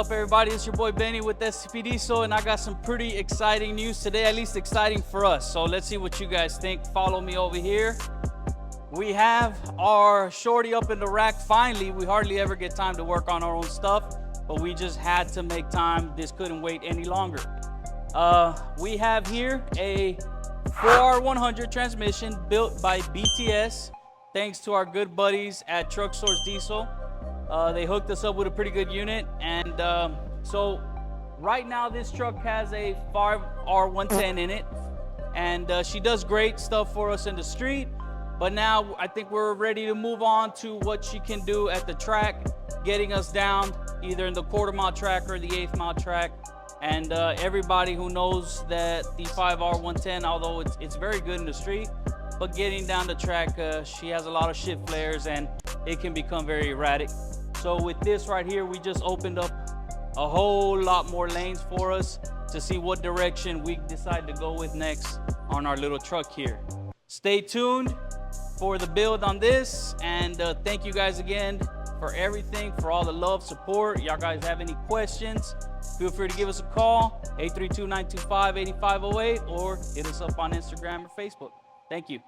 up, everybody? It's your boy Benny with STP DIESEL, and I got some pretty exciting news today, at least exciting for us. So let's see what you guys think. Follow me over here. We have our shorty up in the rack finally. We hardly ever get time to work on our own stuff, but we just had to make time. This couldn't wait any longer. We have here a 4R100 transmission built by BTS, thanks to our good buddies at Truck Source Diesel. They hooked us up with a pretty good unit, and so right now this truck has a 5R110 in it, and she does great stuff for us in the street. But now I think we're ready to move on to what she can do at the track, getting us down either in the quarter-mile track or the 8th-mile track. And everybody who knows that the 5R110, although it's very good in the street, but getting down the track, she has a lot of shift flares and it can become very erratic. So with this right here, we just opened up a whole lot more lanes for us to see what direction we decide to go with next on our little truck here. Stay tuned for the build on this, and thank you guys again for everything, for all the love, support. Y'all guys have any questions, feel free to give us a call, 832-925-8508, or hit us up on Instagram or Facebook. Thank you.